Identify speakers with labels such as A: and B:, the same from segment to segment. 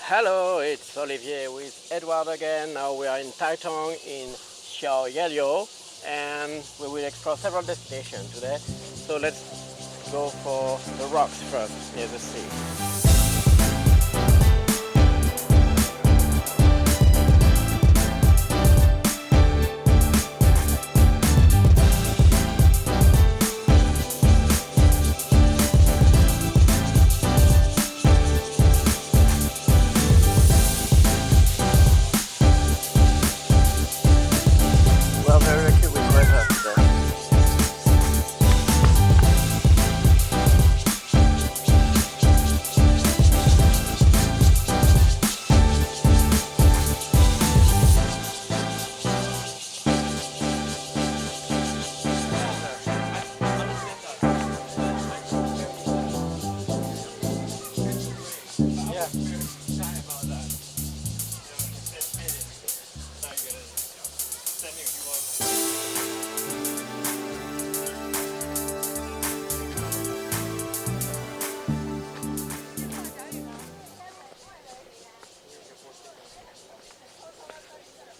A: Hello, it's Olivier with Edward again. Now we are in Taitung in Xiaoyeliu and we will explore several destinations today. So let's go for the rocks first near the sea. Well, very lucky with weather today. Yeah.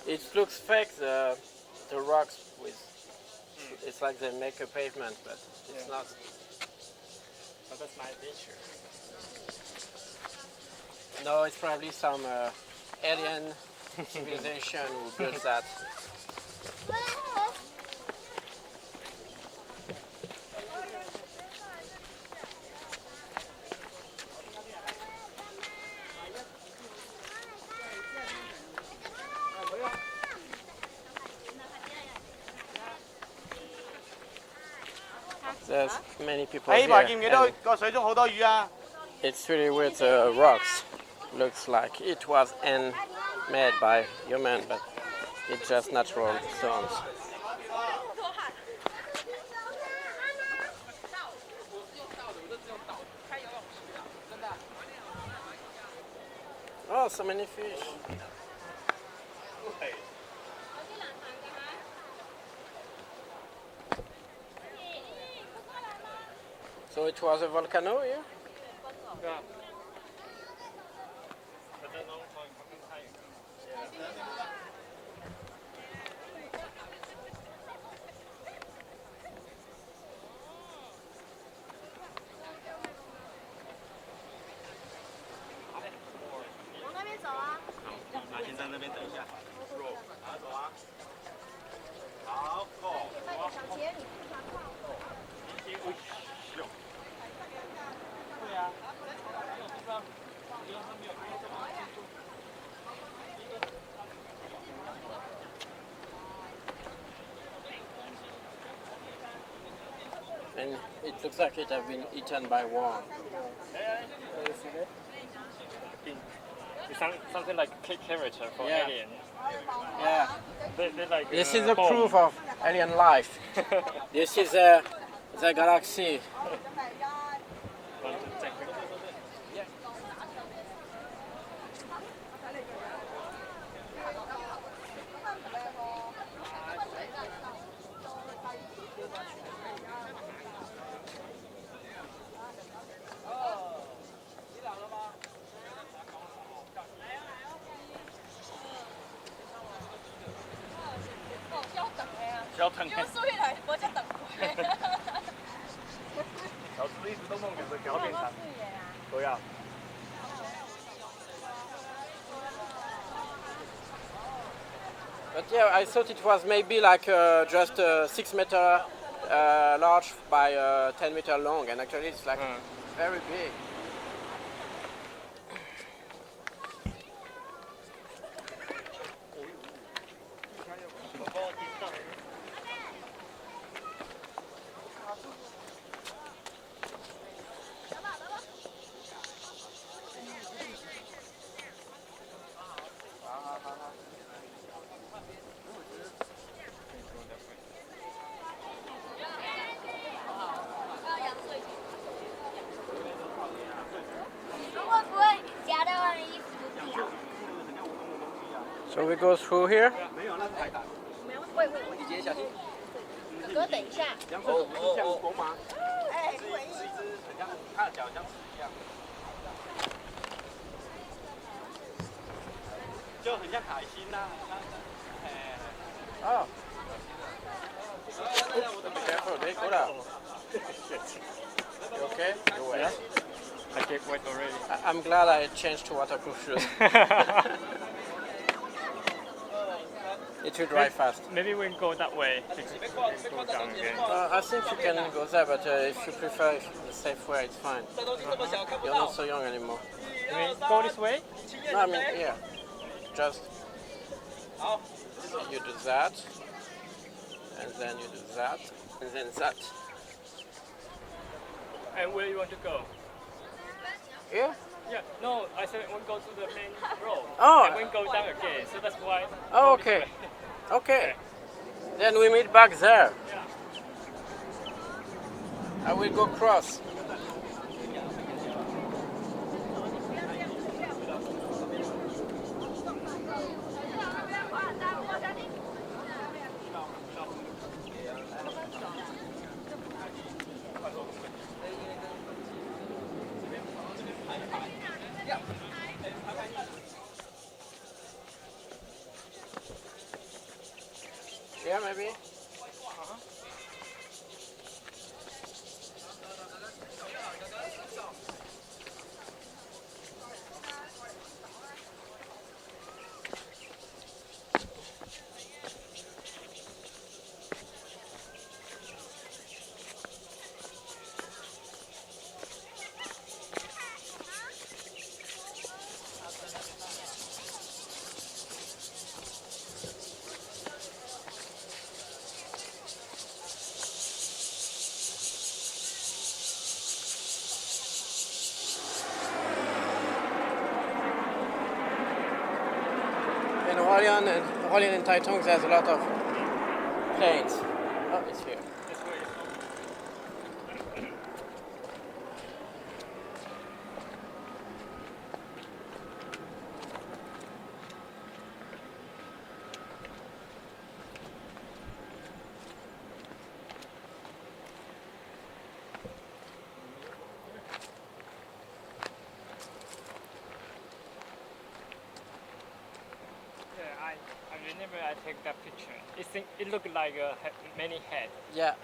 A: It looks fake, the rocks with, it's like they make a pavement, but it's not.
B: But that's my nature.
A: No, it's probably some alien civilization who built that. There's many people
B: 喺
A: here.
B: 排見唔見到
A: and
B: 個水中好多魚啊？
A: It's really weird. The rocks looks like it was made by human, but it's just natural stones. Oh, so many fish. So it was a volcano here?
B: Yeah.
A: And it looks like it has been eaten by worm.
B: It's something like character for
A: Yeah.
B: alien.
A: Yeah.
B: They like.
A: This is the
B: home.
A: proof of alien life. This is the galaxy. But yeah, I thought it was maybe like just 6 meter large by 10 meter long, and actually it's like very big. So we go through here.
C: 喂，你姐姐小心。哥，等一下。
A: 哦哦哦，公吗？
C: 哎，
A: 是一只很像，它的脚像刺一样。
B: 就很像海星呐。
A: Oh. Be careful, they go down. You okay? You wet.
B: Yeah. I get wet already.
A: I'm glad I changed to waterproof shoes. It will dry fast.
B: Maybe we can go that way. We can go down again.
A: I think you can go there, but if you prefer the safe way, it's fine. You're not so young anymore.
B: You mean go this way?
A: No, I mean here. Just you do that, and then you do that, and then that.
B: And where you want to go?
A: Here?
B: Yeah, no, I said we go to the main road.
A: Oh.
B: And we go down again, so that's why.
A: Oh,
B: go this
A: okay.
B: way.
A: Okay. Then we meet back there.
B: Yeah.
A: I will go cross. Yeah, maybe. In Hualien and Taitung, there's a lot of planes. Oh, it's here.
B: This way. Whenever I take that picture, it looked like many head.
A: Yeah.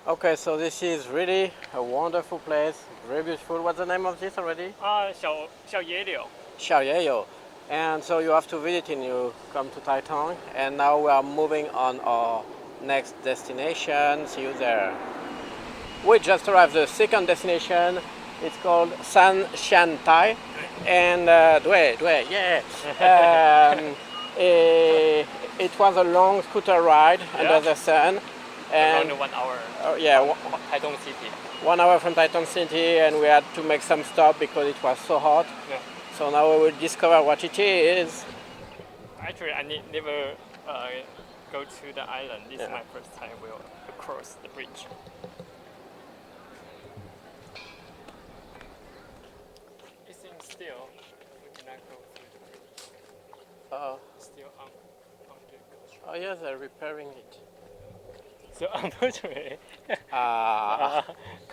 A: Okay, so this is really a wonderful place, very beautiful. What's the name of this already?
B: Xiaoyeliu.
A: Xiaoyeliu. And so you have to visit when you come to Taitung. And now we are moving on our next destination. See you there. We just arrived at the second destination. It's called Sanxiantai. And yeah. It was a long scooter ride under the sun. And
B: Around 1 hour.
A: Yeah,
B: Taitung City.
A: 1 hour from Taitung City, and we had to make some stop because it was so hot.
B: Yeah.
A: So now we will discover what it is.
B: Actually, I never go to the island. This is my first time we'll cross the bridge. It's in still. We cannot go through the bridge. Still under construction.
A: Oh yeah, they're repairing it.
B: So unfortunately,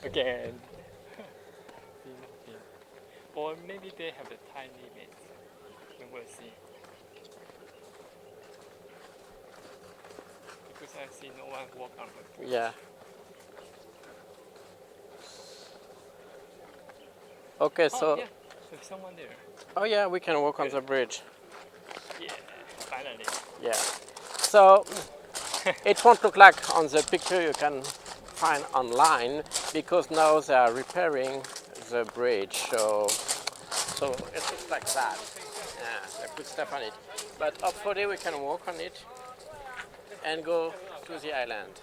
B: again. Or maybe they have a time limit. We will see. Because I see no one walk on the bridge.
A: Yeah. Okay, so.
B: Oh, yeah. There's someone there.
A: Oh yeah, we can walk on the bridge.
B: Yeah, finally.
A: Yeah. So it won't look like on the picture you can find online because now they are repairing the bridge. So it looks like that. Yeah, they put stuff on it. But hopefully we can walk on it. and go to the island.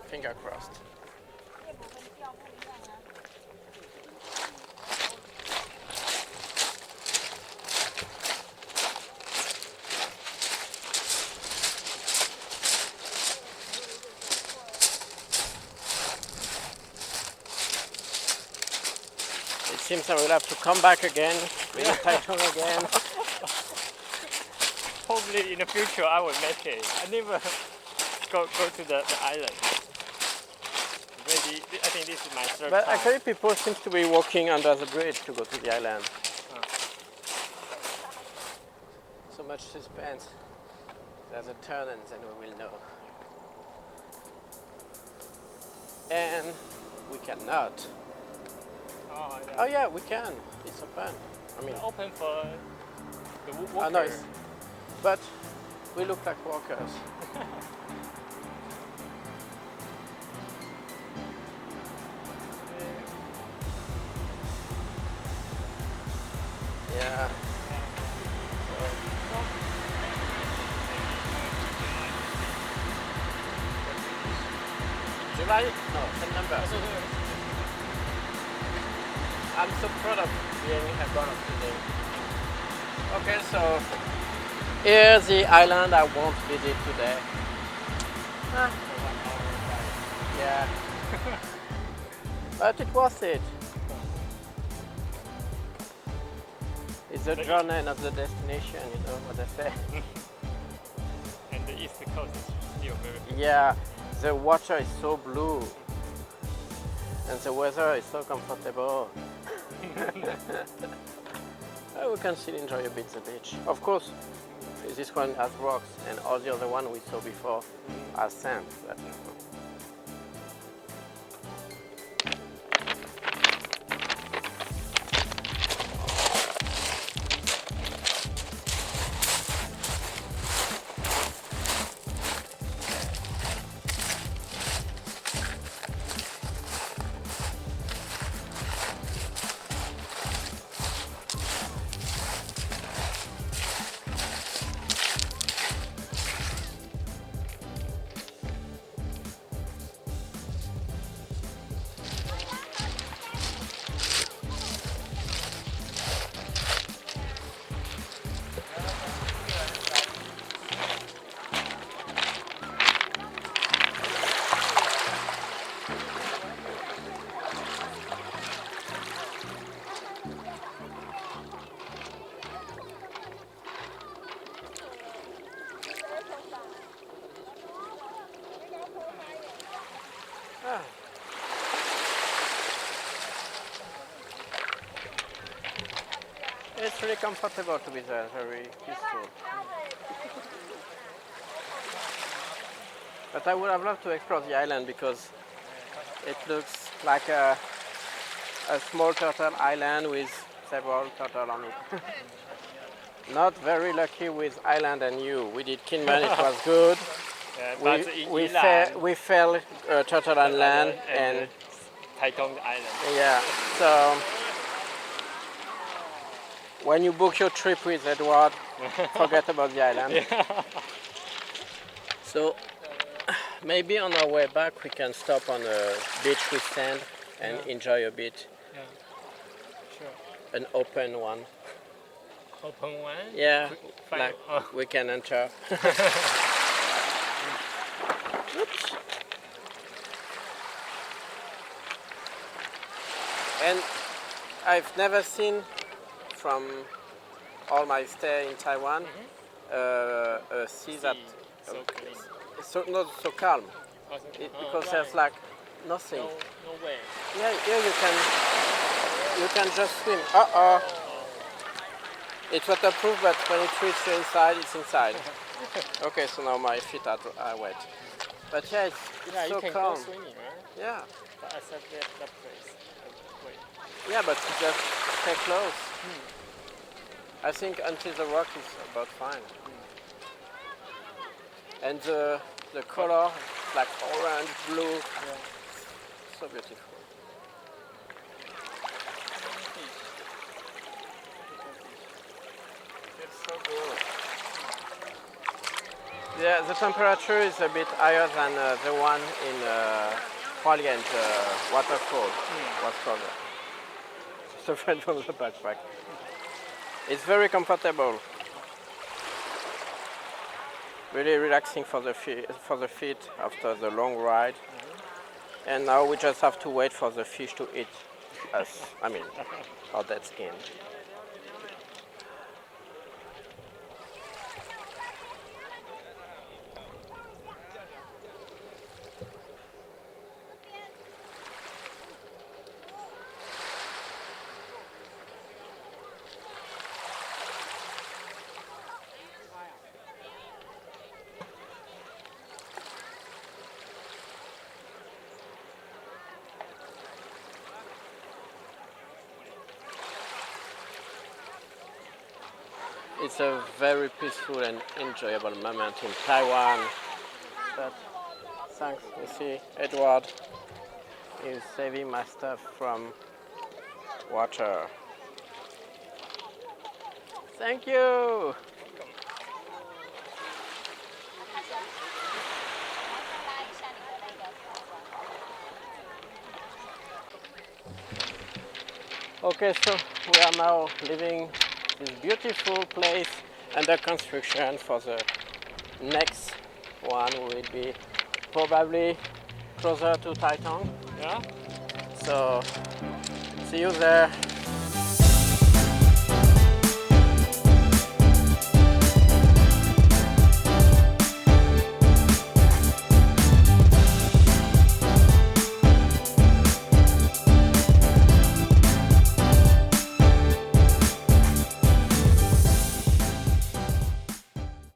A: Finger crossed. It seems I will have to come back again, visit Taitung again.
B: Hopefully in the future I will make it. I never go to the island. Maybe I think this is my third
A: But
B: time.
A: actually people seem to be walking under the bridge to go to the island. So much suspense. There's a turn and then we will know. And we cannot. Oh yeah, we can. It's open. I mean,
B: Open for the walker.
A: oh, no, but we look like walkers. Yeah. July? No, September. I'm so proud of being a part of today. Okay, so here's the island I won't visit today. Yeah. But it's worth it. It's the journey, not the destination, you know what I say.
B: And the east coast is still very beautiful.
A: Yeah, the water is so blue. And the weather is so comfortable. We can still enjoy a bit the beach. Of course, this one has rocks and all the other one we saw before has sand. But, it's really comfortable to be there, very peaceful. But I would have loved to explore the island because it looks like a small turtle island with several turtles on it. Not very lucky with island and you. We did Kinmen, it was good.
B: Yeah,
A: We fell turtle on land and
B: Taitung Island.
A: yeah. So when you book your trip with Edward, forget about the island.
B: Yeah.
A: So maybe on our way back we can stop on a beach with sand and enjoy a bit.
B: Yeah. Sure.
A: An open one.
B: Open one?
A: Yeah,
B: Fine.
A: like we can enter. Oops. And I've never seen from all my stay in Taiwan a sea that
B: So clean.
A: is so, not so calm. Because there's like nothing.
B: No way.
A: Yeah, here you can just swim. It's waterproof, but when it reaches inside, it's inside. Okay, so now my feet are wet. But yeah, it's so
B: you can
A: calm.
B: go swimming, right?
A: Yeah.
B: But I said that place. Wait.
A: Yeah, but you just stay close. I think until the rock is about fine. And the color, like orange, blue, so beautiful. It's so good. Yeah, the temperature is a bit higher than the one in Hualien, the waterfall. What's called? It's a friend from the backpack. It's very comfortable. Really relaxing for the feet after the long ride. And now we just have to wait for the fish to eat us. I mean, our dead skin. It's a very peaceful and enjoyable moment in Taiwan. But thanks, you see, Edward is saving my stuff from water. Thank you! Okay, so we are now leaving this beautiful place under construction for the next one. We will be probably closer to Taitung.
B: Yeah?
A: So see you there.